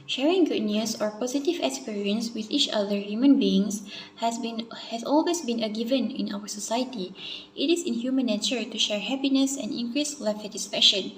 Sharing good news or positive experience with each other human beings has always been a given in our society. It is in human nature to share happiness and increase life satisfaction.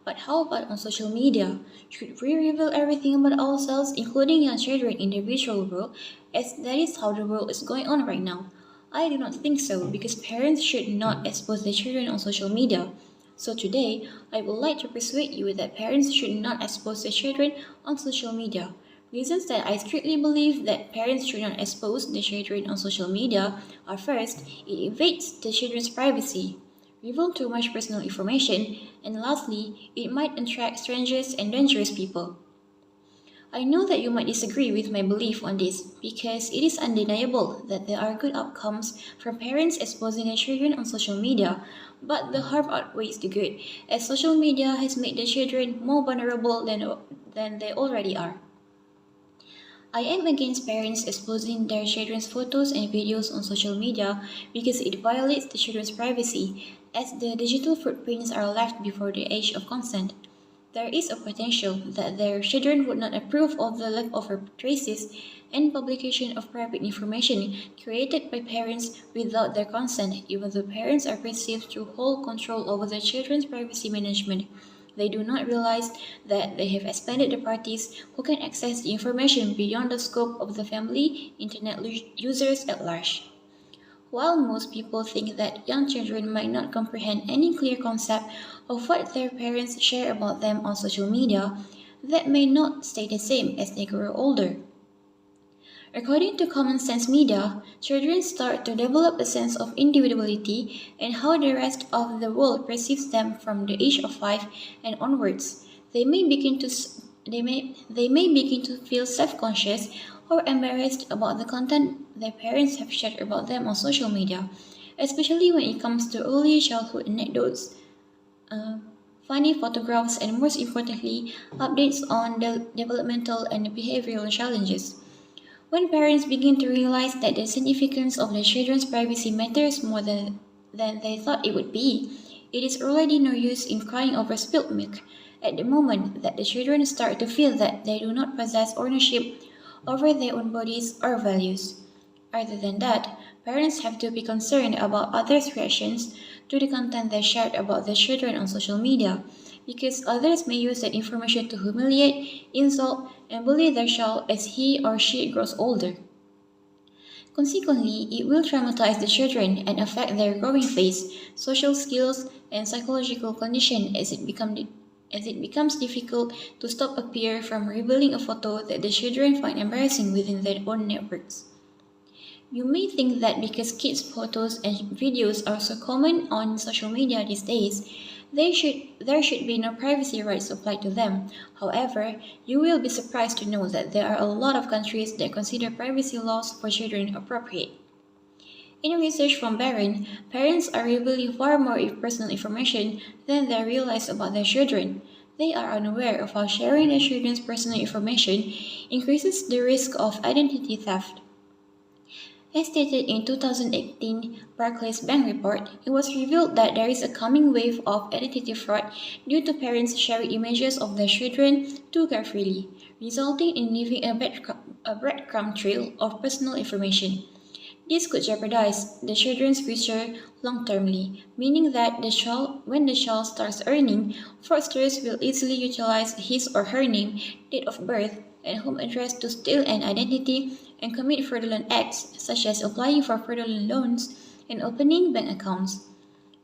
But how about on social media? Should we reveal everything about ourselves, including young children in the virtual world, as that is how the world is going on right now? I do not think so, because parents should not expose their children on social media. So today, I would like to persuade you that parents should not expose their children on social media. Reasons that I strictly believe that parents should not expose their children on social media are: first, it invades the children's privacy, reveal too much personal information, and lastly, it might attract strangers and dangerous people. I know that you might disagree with my belief on this because it is undeniable that there are good outcomes from parents exposing their children on social media, but the harm outweighs the good, as social media has made the children more vulnerable than they already are. I am against parents exposing their children's photos and videos on social media because it violates the children's privacy, as the digital footprints are left before the age of consent. There is a potential that their children would not approve of the leftover traces and publication of private information created by parents without their consent, even though parents are perceived to hold control over their children's privacy management. They do not realize that they have expanded the parties who can access the information beyond the scope of the family internet users at large. While most people think that young children might not comprehend any clear concept of what their parents share about them on social media, that may not stay the same as they grow older. According to Common Sense Media, children start to develop a sense of individuality and how the rest of the world perceives them from the age of 5 and onwards. They may begin to feel self-conscious or embarrassed about the content their parents have shared about them on social media, especially when it comes to early childhood anecdotes, uh, funny photographs, and most importantly, updates on the developmental and behavioral challenges. When parents begin to realize that the significance of their children's privacy matters more than they thought it would be, it is already no use in crying over spilled milk. At the moment that the children start to feel that they do not possess ownership over their own bodies or values. Other than that, parents have to be concerned about others' reactions to the content they shared about their children on social media, because others may use that information to humiliate, insult, and bully their child as he or she grows older. Consequently, it will traumatize the children and affect their growing phase, social skills, and psychological condition as it becomes difficult to stop a peer from revealing a photo that the children find embarrassing within their own networks. You may think that because kids' photos and videos are so common on social media these days, there should be no privacy rights applied to them. However, you will be surprised to know that there are a lot of countries that consider privacy laws for children appropriate. In research from Barron, parents are revealing far more personal information than they realize about their children. They are unaware of how sharing their children's personal information increases the risk of identity theft. As stated in 2018 Barclays Bank report, it was revealed that there is a coming wave of identity fraud due to parents sharing images of their children too carefully, resulting in leaving a breadcrumb trail of personal information. This could jeopardize the children's future long-termly, meaning that when the child starts earning, fraudsters will easily utilize his or her name, date of birth, and home address to steal an identity and commit fraudulent acts, such as applying for fraudulent loans and opening bank accounts.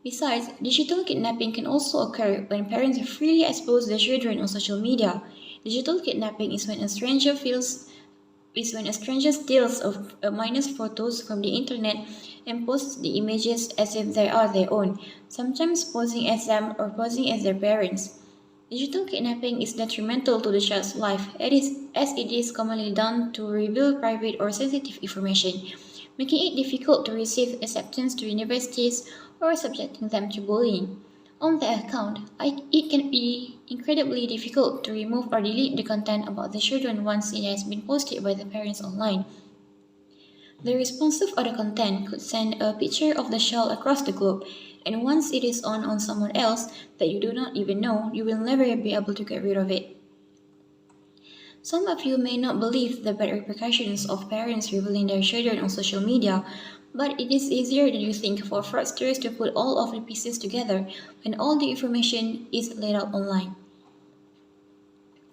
Besides, digital kidnapping can also occur when parents freely expose their children on social media. Digital kidnapping is when a stranger steals a minor's photos from the internet and posts the images as if they are their own, sometimes posing as them or posing as their parents. Digital kidnapping is detrimental to the child's life, as it is commonly done to reveal private or sensitive information, making it difficult to receive acceptance to universities or subjecting them to bullying. On that account, it can be incredibly difficult to remove or delete the content about the children once it has been posted by the parents online. The responsive of the content could send a picture of the child across the globe, and once it is on someone else that you do not even know, you will never be able to get rid of it. Some of you may not believe the bad repercussions of parents revealing their children on social media, but it is easier than you think for fraudsters to put all of the pieces together when all the information is laid out online.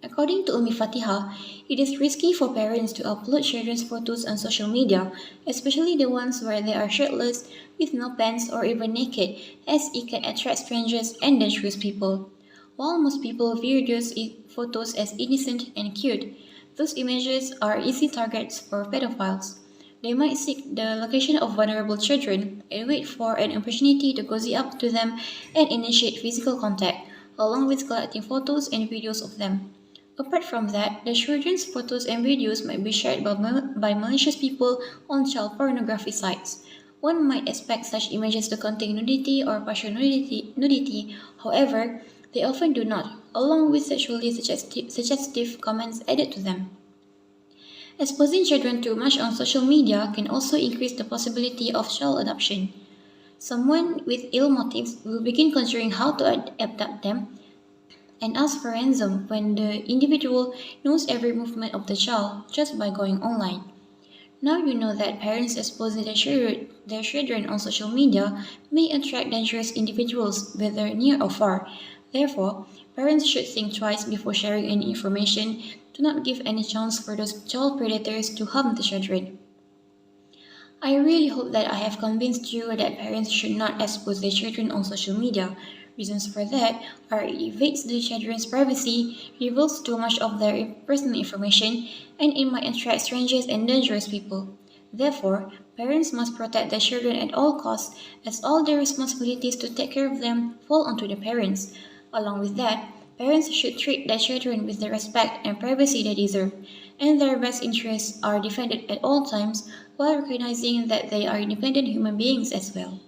According to Umi Fatiha, it is risky for parents to upload children's photos on social media, especially the ones where they are shirtless, with no pants, or even naked, as it can attract strangers and dangerous people. While most people view those photos as innocent and cute, those images are easy targets for pedophiles. They might seek the location of vulnerable children and wait for an opportunity to cozy up to them and initiate physical contact, along with collecting photos and videos of them. Apart from that, the children's photos and videos might be shared by malicious people on child pornography sites. One might expect such images to contain nudity or partial nudity, however, they often do not, along with sexually suggestive comments added to them. Exposing children too much on social media can also increase the possibility of child adoption. Someone with ill motives will begin considering how to abduct them and ask for ransom when the individual knows every movement of the child just by going online. Now you know that parents exposing their children on social media may attract dangerous individuals, whether near or far. Therefore, parents should think twice before sharing any information to not give any chance for those child predators to harm the children. I really hope that I have convinced you that parents should not expose their children on social media. Reasons for that are it invades the children's privacy, reveals too much of their personal information, and it might attract strangers and dangerous people. Therefore, parents must protect their children at all costs, as all their responsibilities to take care of them fall onto the parents. Along with that, parents should treat their children with the respect and privacy they deserve, and their best interests are defended at all times while recognizing that they are independent human beings as well.